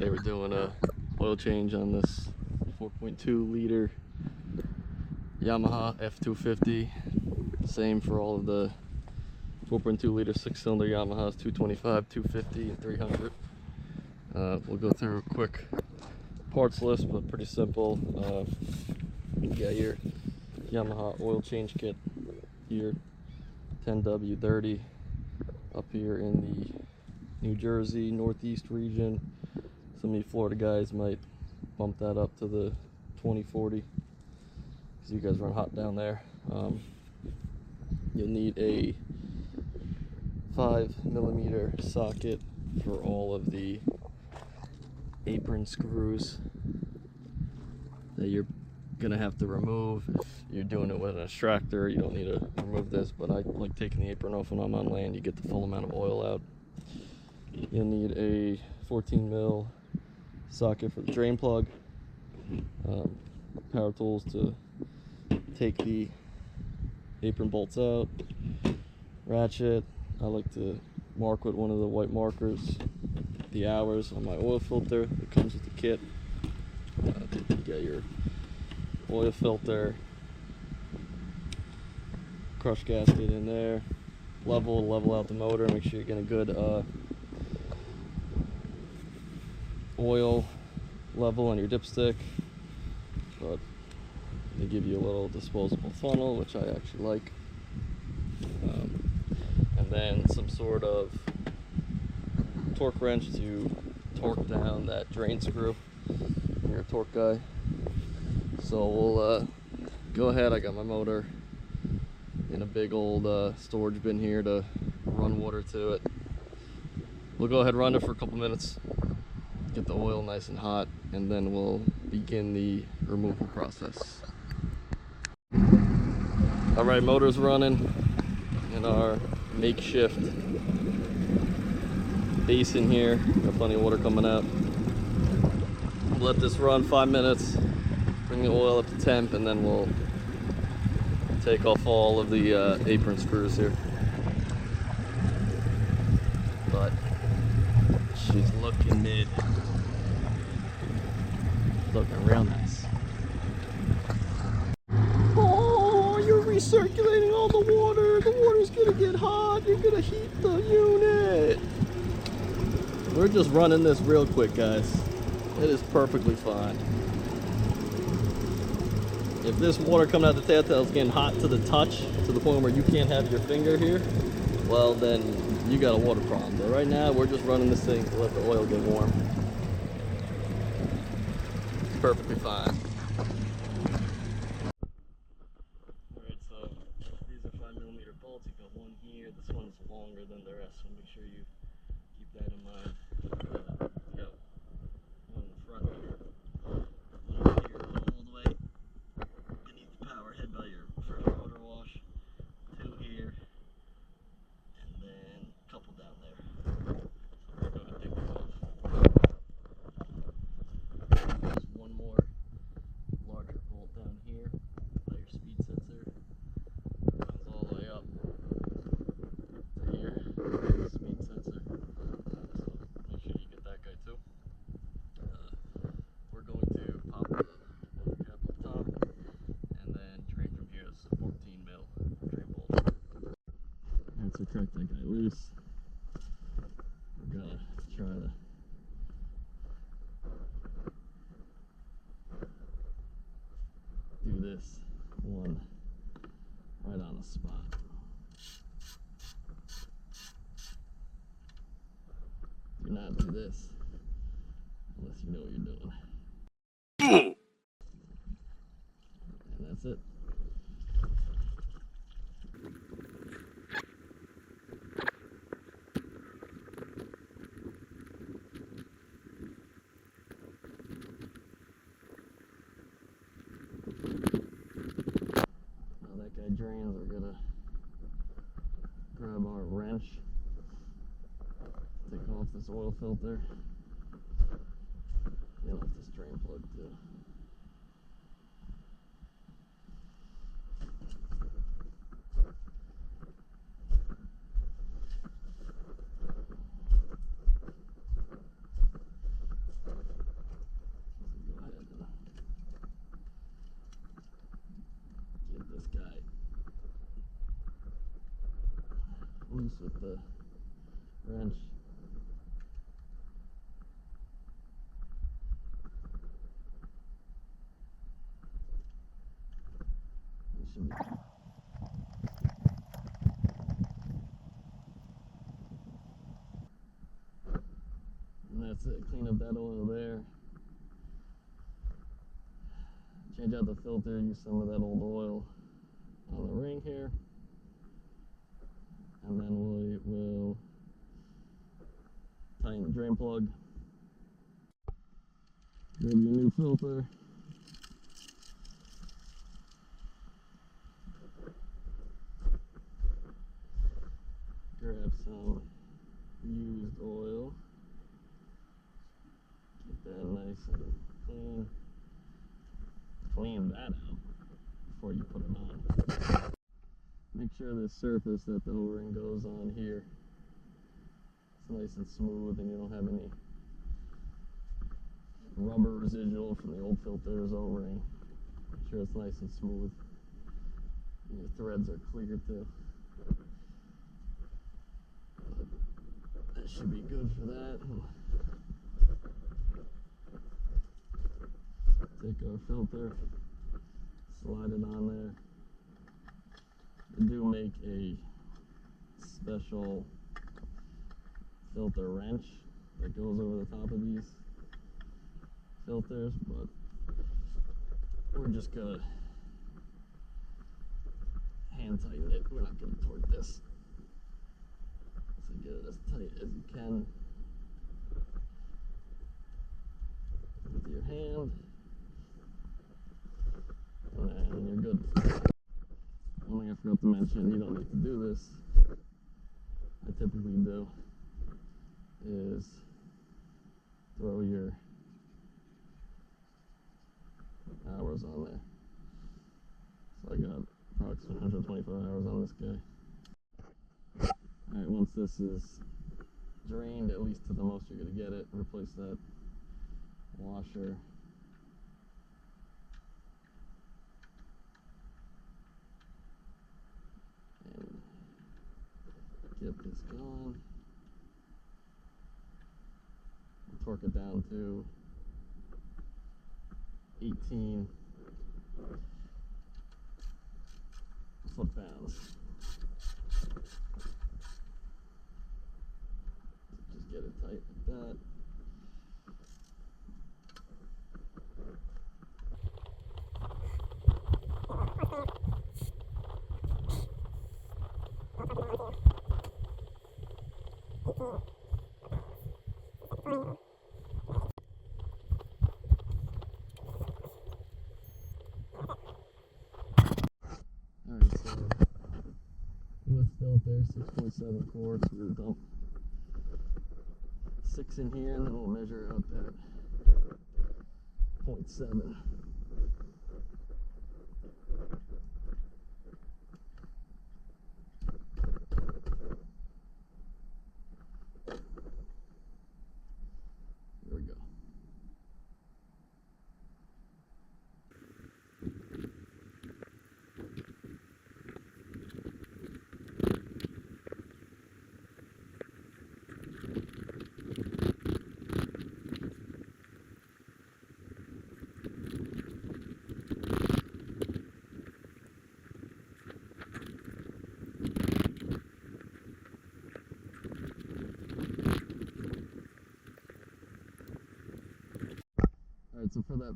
They were doing a oil change on this 4.2 liter Yamaha F250. Same for all of the 4.2 liter 6-cylinder Yamahas, 225, 250, and 300. We'll go through a quick parts list, but pretty simple. You got your Yamaha oil change kit here, 10W30, up here in the New Jersey Northeast region. Some of you Florida guys might bump that up to the 2040 because you guys run hot down there. You'll need a 5mm socket for all of the apron screws that you're gonna have to remove. If you're doing it with an extractor, you don't need to remove this, but I like taking the apron off when I'm on land. You get the full amount of oil out. You'll need a 14mm socket for the drain plug, power tools to take the apron bolts out, ratchet. I like to mark with one of the white markers the hours on my oil filter that comes with the kit. You got your oil filter, crush gasket in there, level out the motor, make sure you're getting a good oil level on your dipstick. But they give you a little disposable funnel, which I actually like, and then some sort of torque wrench to torque down that drain screw. You're a torque guy, so we'll go ahead. I got my motor in a big old storage bin here to run water to it. We'll go ahead and run it for a couple minutes, get the oil nice and hot, and then we'll begin the removal process. Alright, motor's running in our makeshift basin here. Got plenty of water coming out. Let this run 5 minutes, bring the oil up to temp, and then we'll take off all of the apron screws here. But she's looking mid. Looking real nice. Oh, you're recirculating all the water. The water's gonna get hot. You're gonna heat the unit. We're just running this real quick, guys. It is perfectly fine. If this water coming out the tailtail is getting hot to the touch, to the point where you can't have your finger here, well then you got a water problem. But right now we're just running this thing to let the oil get warm. It's perfectly fine. Alright, so these are 5mm bolts. You've got one here. This one's longer than the rest, so make sure you keep that in mind. You got one in the front here. One here all the way beneath the power head by your first motor wash. Two here. And then a couple down there. So we're going to take these off. There's one more larger bolt down here by your speed sensor. Runs all the way up to here. Speed sensor. So make sure you get that guy too. We're going to pop the oil cap up top and then drain from here. This is a 14mm drain bolt. Alright, so crack that guy loose. We're gonna try to do this one right on the spot. Do not do this unless you know what you're doing. And that's it. Now that guy drains, we're gonna grab our wrench, take off this oil filter, and off this drain plug too. loose with the wrench. It should be. And that's it. Clean up that oil there. Change out the filter, use some of that old oil on the ring here. And then we will tighten the drain plug. Grab your new filter. Grab some used oil. Get that nice and clean. Clean that out before you put it on. Make sure the surface that the O-ring goes on here is nice and smooth and you don't have any rubber residual from the old filter's O-ring. Make sure it's nice and smooth. And your threads are clear too. That should be good for that. Take our filter, slide it on there. They do make a special filter wrench that goes over the top of these filters, but we're just gonna hand tighten it. We're not gonna torque this. So get it as tight as you can with your hand. And you're good. One thing I forgot to mention, you don't need to do this. I typically do is throw your hours on there. So I got approximately 125 hours on this guy. Alright, once this is drained, at least to the most you're going to get it, replace that washer. Get this going. Torque it down to 18 foot-pounds. Just get it tight like that. Alright, so with filter 6.7 quarts, we're gonna dump 6 in here and then we'll measure out that 0.7. There we go. Alright, so for that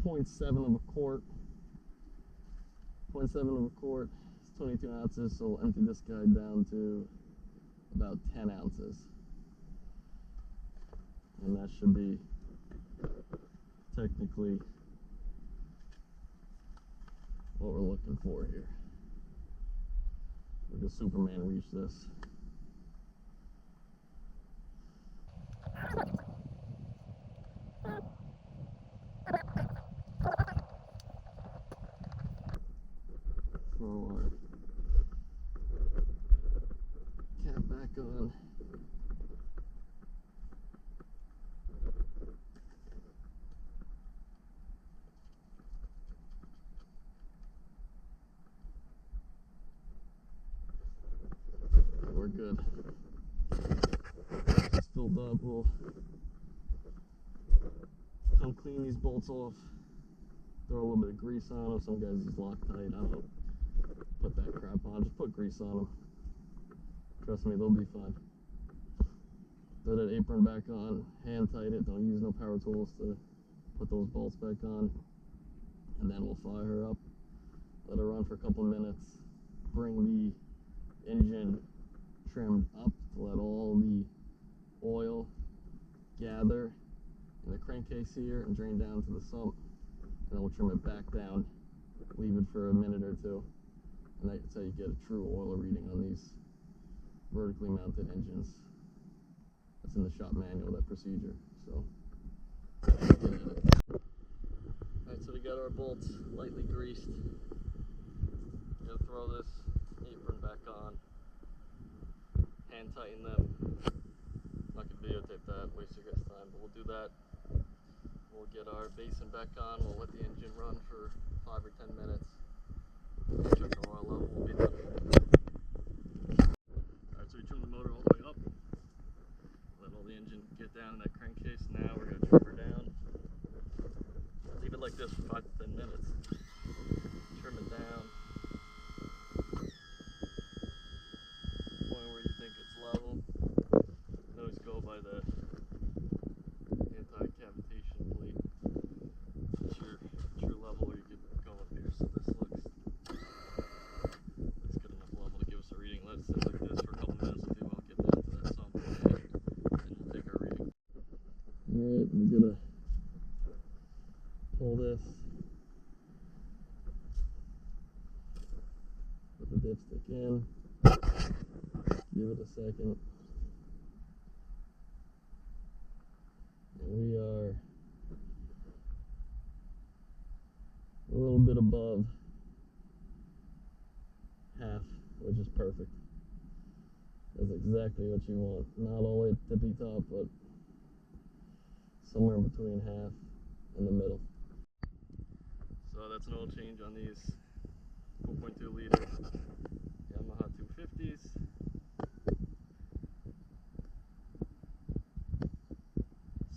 0.7 of a quart, 0.7 of a quart is 22 ounces, so we'll empty this guy down to about 10 ounces. And that should be technically what we're looking for here. Like a Superman reach this. Throw our cap back on. good. It's filled up. We'll come clean these bolts off. Throw a little bit of grease on them. Some guys use Loctite. I don't put that crap on. Just put grease on them. Trust me, they'll be fine. Throw that apron back on. Hand tight it. Don't use no power tools to put those bolts back on. And then we'll fire her up. Let her run for a couple minutes. Bring the engine trimmed up to let all the oil gather in the crankcase here and drain down to the sump. And then we'll trim it back down, leave it for a minute or two, and that's how you get a true oil reading on these vertically mounted engines. That's in the shop manual, that procedure. So, alright, so we got our bolts lightly greased. We're gonna throw this apron back on, hand tighten them. I'm not gonna videotape that, waste your guys' time, but we'll do that. We'll get our basin back on, we'll let the engine run for 5 or 10 minutes. Check our oil level, we'll be done. Alright, so we trim the motor all the way up. Let all the engine get down in that crankcase. Now we're going to trim her down. Leave it like this for 5 to 10 minutes. Trim it down. Point where you think it's level. You can always go by the anti-cavitation plate. It's your true level, or you could go up here. So this looks that's good enough level to give us a reading. Let it sit like this for a couple minutes or two. I'll get down to that sump and we'll take our reading. Alright, we're gonna pull this. Put the dipstick in. Give it a second. We are a little bit above half, which is perfect. That's exactly what you want. Not all the way tippy top, but somewhere between half and the middle. So that's an oil change on these 4.2 liter Yamaha 250s.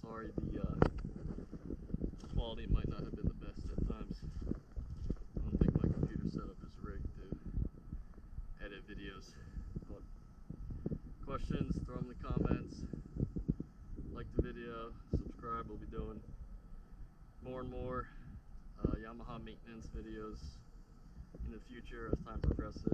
Sorry, the quality might not have been the best at times. I don't think my computer setup is rigged to edit videos. But questions, throw them in the comments. Like the video, subscribe. We'll be doing more and more Yamaha maintenance videos in the future as time progresses.